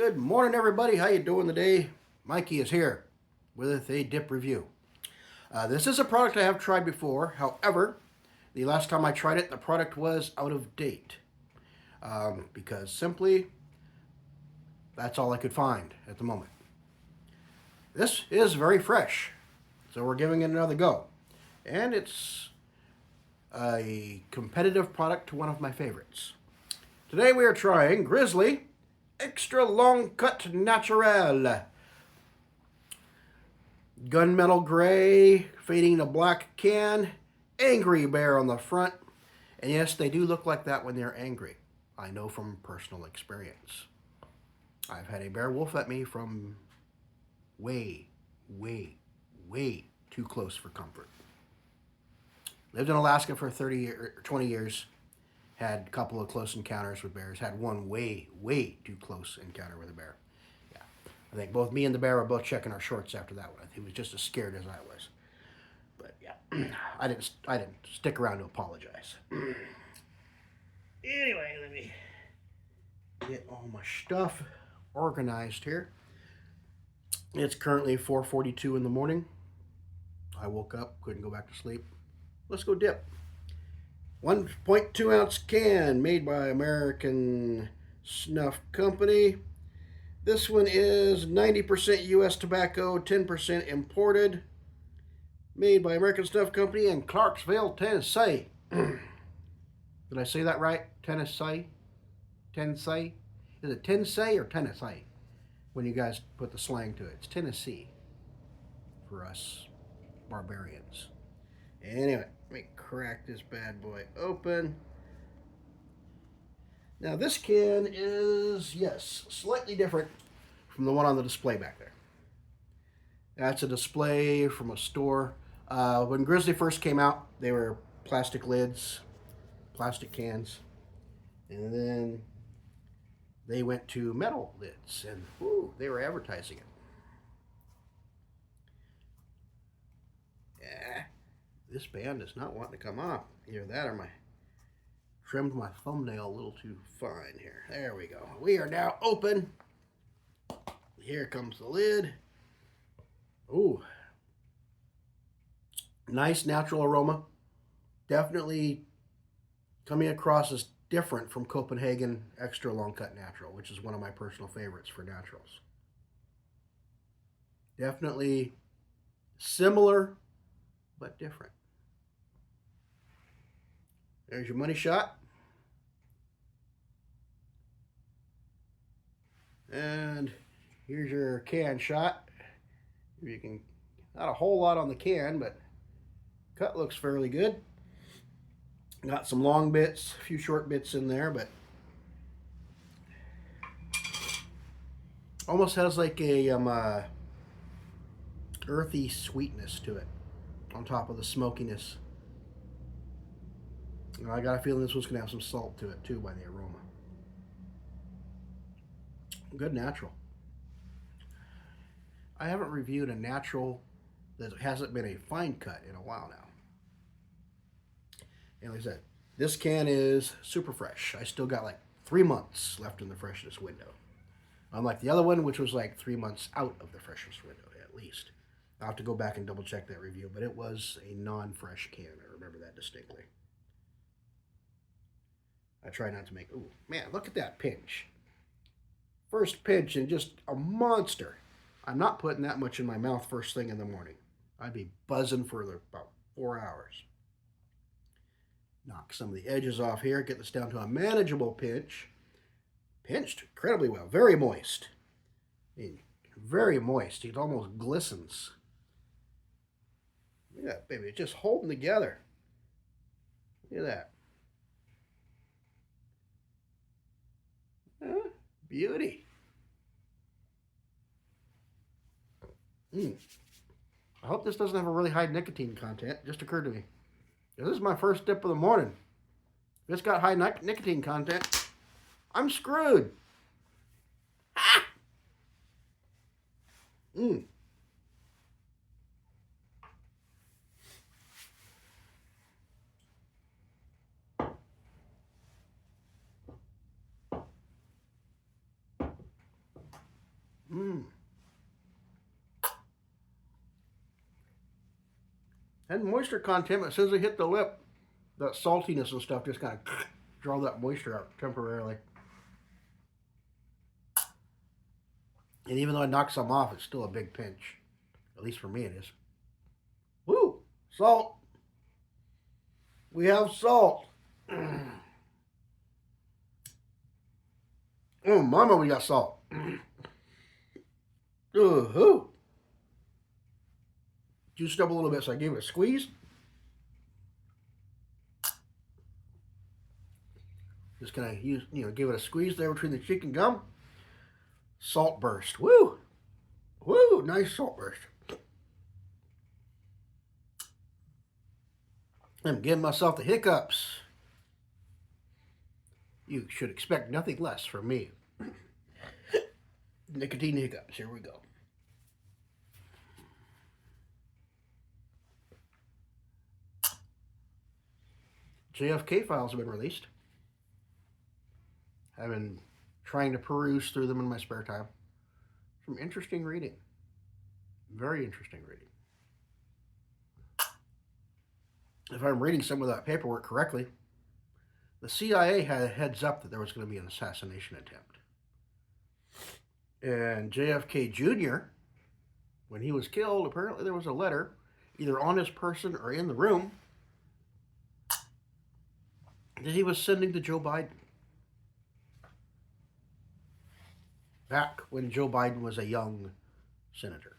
Good morning, everybody. How you doing today? Mikey is here with a dip review. This is a product I have tried before. However, the last time I tried it, the product was out of date because simply that's all I could find at the moment. This is very fresh, so we're giving it another go, and it's a competitive product to one of my favorites. Today we are trying Grizzly Extra Long Cut Naturel. Gunmetal gray, fading to black can, angry bear on the front. And yes, they do look like that when they're angry. I know from personal experience. I've had a bear wolf at me from way too close for comfort. Lived in Alaska for 20 years. Had a couple of close encounters with bears. Had one way too close encounter with a bear. Yeah, I think both me and the bear were both checking our shorts after that one. He was just as scared as I was. But yeah, I didn't stick around to apologize. Anyway, let me get all my stuff organized here. It's currently 4:42 in the morning. I woke up, couldn't go back to sleep. Let's go dip. 1.2 ounce can made by American Snuff Company. This one is 90% U.S. tobacco, 10% imported. Made by American Snuff Company in Clarksville, Tennessee. Did I say that right? Tennessee? Tennessee? Is it Tennessee or Tennessee? When you guys put the slang to it. It's Tennessee for us barbarians. Anyway, let me crack this bad boy open. Now this can is, yes, slightly different from the one on the display back there. That's a display from a store. When Grizzly first came out, they were plastic lids, plastic cans, and then they went to metal lids, and whoo, they were advertising it. Yeah, this band is not wanting to come off. Either that or trimmed my thumbnail a little too fine here. There we go. We are now open. Here comes the lid. Ooh. Nice natural aroma. Definitely coming across as different from Copenhagen Extra Long Cut Natural, which is one of my personal favorites for naturals. Definitely similar, but different. There's your money shot. And here's your can shot. You can, not a whole lot on the can, but cut looks fairly good. Got some long bits, a few short bits in there, but almost has like a earthy sweetness to it on top of the smokiness. I got a feeling this one's going to have some salt to it too by the aroma. Good natural. I haven't reviewed a natural that hasn't been a fine cut in a while now. And like I said, this can is super fresh. I still got like 3 months left in the freshness window. Unlike the other one, which was like 3 months out of the freshness window at least. I'll have to go back and double check that review, but it was a non-fresh can. I remember that distinctly. I try not to make, ooh, man, look at that pinch. First pinch and just a monster. I'm not putting that much in my mouth first thing in the morning. I'd be buzzing for about 4 hours. Knock some of the edges off here, get this down to a manageable pinch. Pinched incredibly well, very moist. Very moist, it almost glistens. Look at that, baby, it's just holding together. Look at that. Beauty. I hope this doesn't have a really high nicotine content. It just occurred to me. This is my first dip of the morning. If it's got high nicotine content, I'm screwed. Ah! Mmm. And moisture content, as soon as it hit the lip, that saltiness and stuff just kind of draw that moisture out temporarily. And even though I knock some off, it's still a big pinch. At least for me it is. Woo! Salt! We have salt! Oh, mama, we got salt. Ooh. Juiced up a little bit, so I gave it a squeeze. Just gonna use, give it a squeeze there between the cheek and gum. Salt burst. Woo! Woo! Nice salt burst. I'm giving myself the hiccups. You should expect nothing less from me. Nicotine hiccups. Here we go. JFK files have been released. I've been trying to peruse through them in my spare time. Some interesting reading. Very interesting reading. If I'm reading some of that paperwork correctly, the CIA had a heads up that there was going to be an assassination attempt. And JFK Jr., when he was killed, apparently there was a letter either on his person or in the room that he was sending to Joe Biden. Back when Joe Biden was a young senator.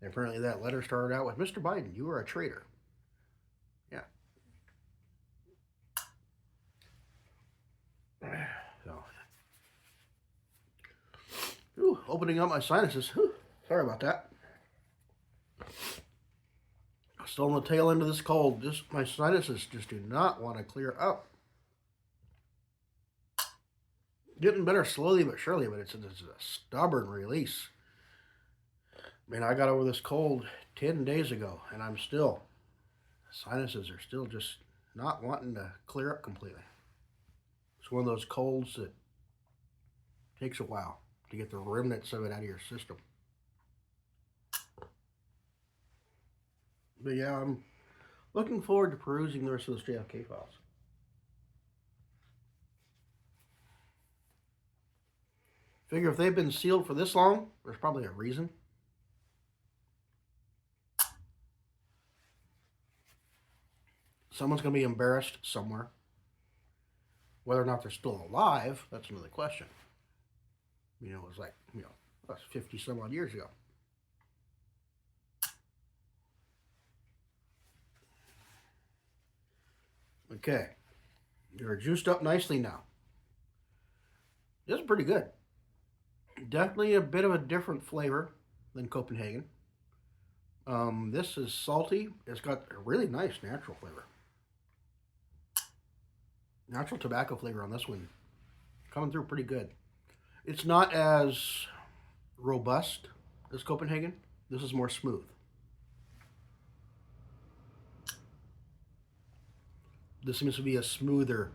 And apparently that letter started out with, "Mr. Biden, you are a traitor." Yeah. So. Ooh, opening up my sinuses. Whew, sorry about that. Still on the tail end of this cold. My sinuses just do not want to clear up. Getting better slowly but surely, but it's a stubborn release. I mean, I got over this cold 10 days ago, and sinuses are still just not wanting to clear up completely. It's one of those colds that takes a while to get the remnants of it out of your system. But yeah, I'm looking forward to perusing the rest of those JFK files. Figure if they've been sealed for this long, there's probably a reason. Someone's going to be embarrassed somewhere. Whether or not they're still alive, that's another question. It was like, that's 50 some odd years ago. Okay. They're juiced up nicely now. This is pretty good. Definitely a bit of a different flavor than Copenhagen. This is salty. It's got a really nice natural flavor. Natural tobacco flavor on this one. Coming through pretty good. It's not as robust as Copenhagen. This is more smooth. This seems to be a smoother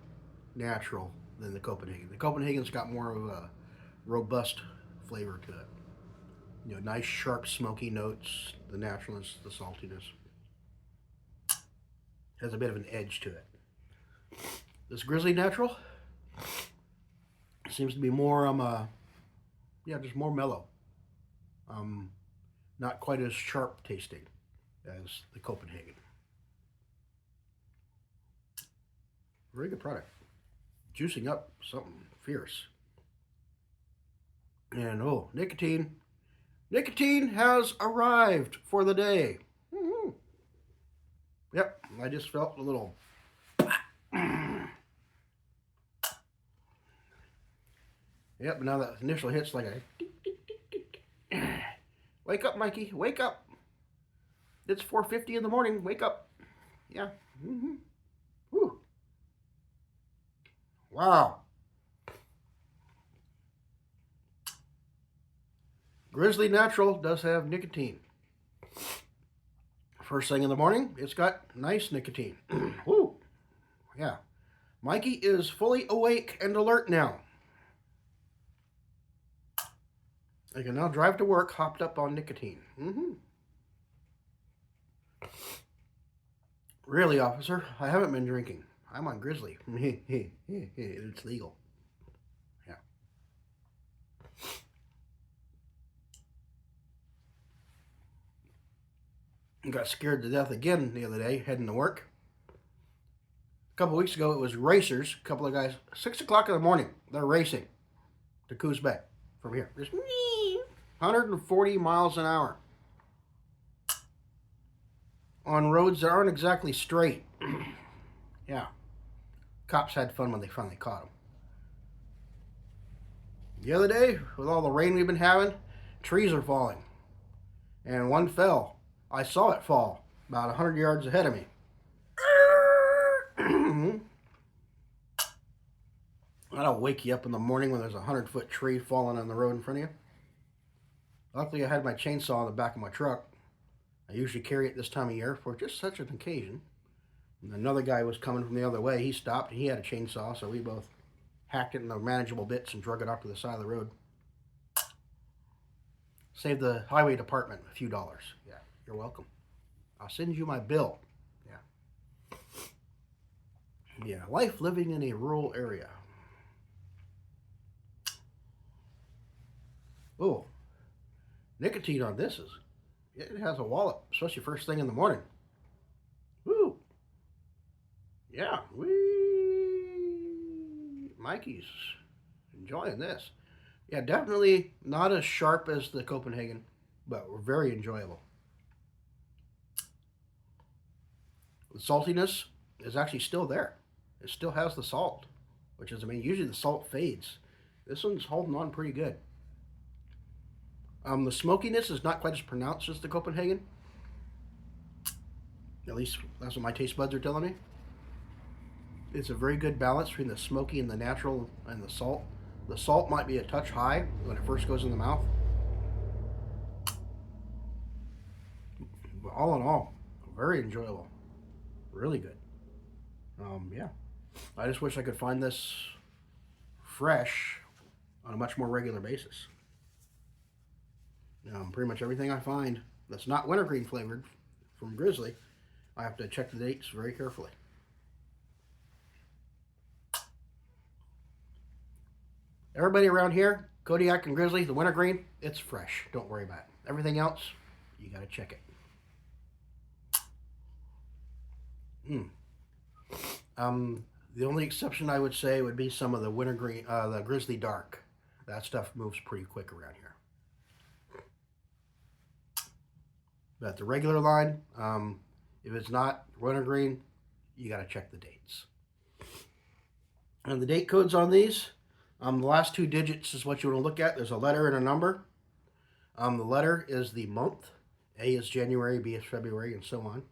natural than the Copenhagen. The Copenhagen's got more of a robust flavor to it. Nice sharp smoky notes, the naturalness, the saltiness. Has a bit of an edge to it. This Grizzly Natural seems to be more just more mellow. Not quite as sharp tasting as the Copenhagen. Very good product. Juicing up something fierce. And nicotine. Nicotine has arrived for the day. Mm-hmm. Yep, I just felt a little. Yep, now that initial hit's like a. Wake up, Mikey. Wake up. It's 4:50 in the morning. Wake up. Yeah. Mm-hmm. Whew. Wow. Grizzly Natural does have nicotine. First thing in the morning, it's got nice nicotine. Woo. Yeah. Mikey is fully awake and alert now. I can now drive to work hopped up on nicotine. Really, officer, I haven't been drinking. I'm on Grizzly. It's legal. Yeah. I got scared to death again the other day heading to work. A couple weeks ago, it was racers. A couple of guys, 6 o'clock in the morning, they're racing to Coos Bay from here. Just 140 miles an hour on roads that aren't exactly straight. Yeah. Cops had fun when they finally caught them. The other day, with all the rain we've been having, trees are falling. And one fell. I saw it fall about 100 yards ahead of me. That'll wake you up in the morning when there's a 100-foot tree falling on the road in front of you. Luckily, I had my chainsaw in the back of my truck. I usually carry it this time of year for just such an occasion. And another guy was coming from the other way. He stopped and he had a chainsaw, so we both hacked it into manageable bits and drug it off to the side of the road. Saved the highway department a few dollars. Yeah, you're welcome. I'll send you my bill. Yeah. Yeah, life living in a rural area. Oh, nicotine on this is, it has a wallop, especially first thing in the morning. Woo. Yeah, Mikey's enjoying this. Yeah, definitely not as sharp as the Copenhagen, but very enjoyable. The saltiness is actually still there. It still has the salt, which is, I mean, usually the salt fades. This one's holding on pretty good. The smokiness is not quite as pronounced as the Copenhagen. At least that's what my taste buds are telling me. It's a very good balance between the smoky and the natural and the salt. The salt might be a touch high when it first goes in the mouth. But all in all, very enjoyable. Really good. Yeah. I just wish I could find this fresh on a much more regular basis. Pretty much everything I find that's not wintergreen flavored from Grizzly, I have to check the dates very carefully. Everybody around here, Kodiak and Grizzly, the wintergreen, it's fresh. Don't worry about it. Everything else, you got to check it. The only exception I would say would be some of the wintergreen, the Grizzly Dark. That stuff moves pretty quick around here. But the regular line, if it's not wintergreen, you got to check the dates. And the date codes on these, the last two digits is what you want to look at. There's a letter and a number. The letter is the month. A is January, B is February, and so on.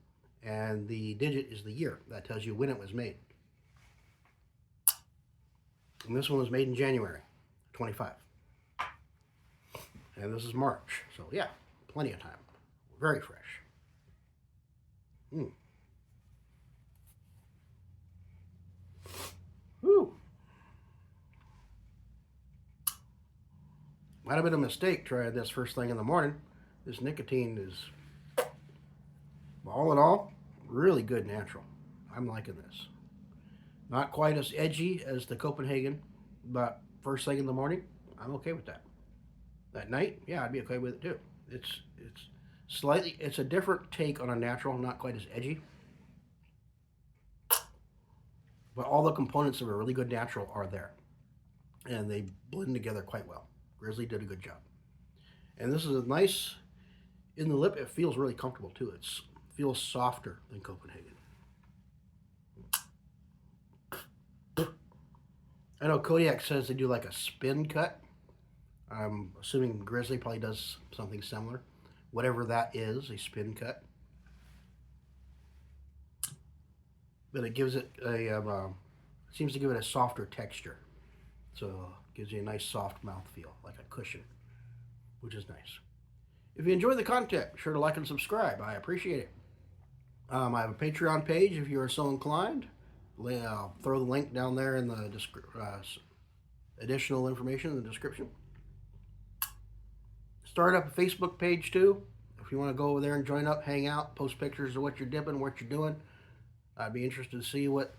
And the digit is the year. That tells you when it was made. And this one was made in January 25. And this is March. So yeah, plenty of time. Very fresh. Woo. Might have been a mistake trying this first thing in the morning. This nicotine is, all in all, really good natural. I'm liking this. Not quite as edgy as the Copenhagen, but first thing in the morning, I'm okay with that. At night, yeah, I'd be okay with it too. It's slightly, it's a different take on a natural, not quite as edgy. But all the components of a really good natural are there. And they blend together quite well. Grizzly did a good job. And this is a nice, in the lip, it feels really comfortable too. It feels softer than Copenhagen. I know Kodiak says they do like a spin cut. I'm assuming Grizzly probably does something similar. Whatever that is, a spin cut. But it gives it a, seems to give it a softer texture. So it gives you a nice soft mouthfeel, like a cushion, which is nice. If you enjoy the content, be sure to like and subscribe. I appreciate it. I have a Patreon page if you are so inclined. I'll throw the link down there in the additional information in the description. start up a Facebook page too. If you want to go over there and join up, hang out, post pictures of what you're dipping, what you're doing. I'd be interested to see what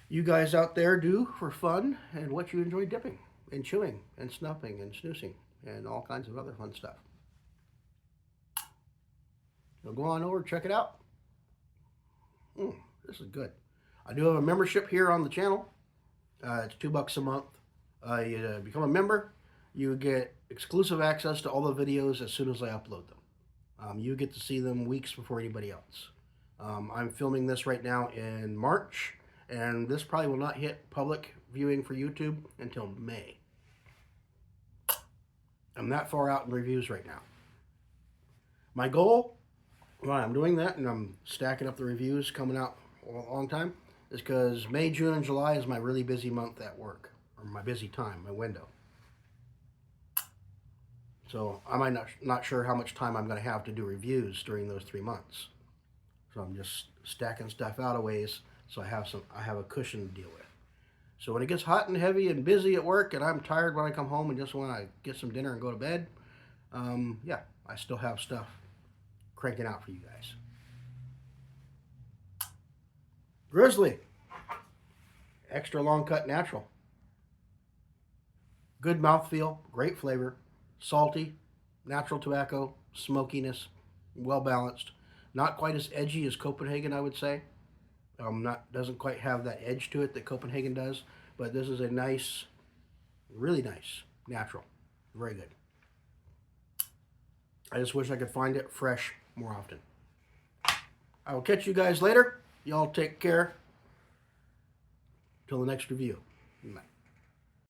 you guys out there do for fun and what you enjoy dipping and chewing and snuffing and snoozing and all kinds of other fun stuff. So go on over, check it out. This is good. I do have a membership here on the channel. It's $2 a month. You become a member, you get exclusive access to all the videos as soon as I upload them. You get to see them weeks before anybody else. I'm filming this right now in March, and this probably will not hit public viewing for YouTube until May. I'm that far out in reviews right now. My goal, while I'm doing that and I'm stacking up the reviews coming out a long time, is because May, June, and July is my really busy month at work, or my busy time, my window. So I'm not sure how much time I'm going to have to do reviews during those 3 months. So I'm just stacking stuff out of ways so I have a cushion to deal with. So when it gets hot and heavy and busy at work and I'm tired when I come home and just want to get some dinner and go to bed, yeah, I still have stuff cranking out for you guys. Grizzly. Extra long cut natural. Good mouthfeel, great flavor, salty, natural tobacco, smokiness, well balanced. Not quite as edgy as Copenhagen, I would say. Doesn't quite have that edge to it that Copenhagen does, but this is a nice, really nice, natural. Very good. I just wish I could find it fresh more often. I will catch you guys later. Y'all take care. Till the next review. Bye.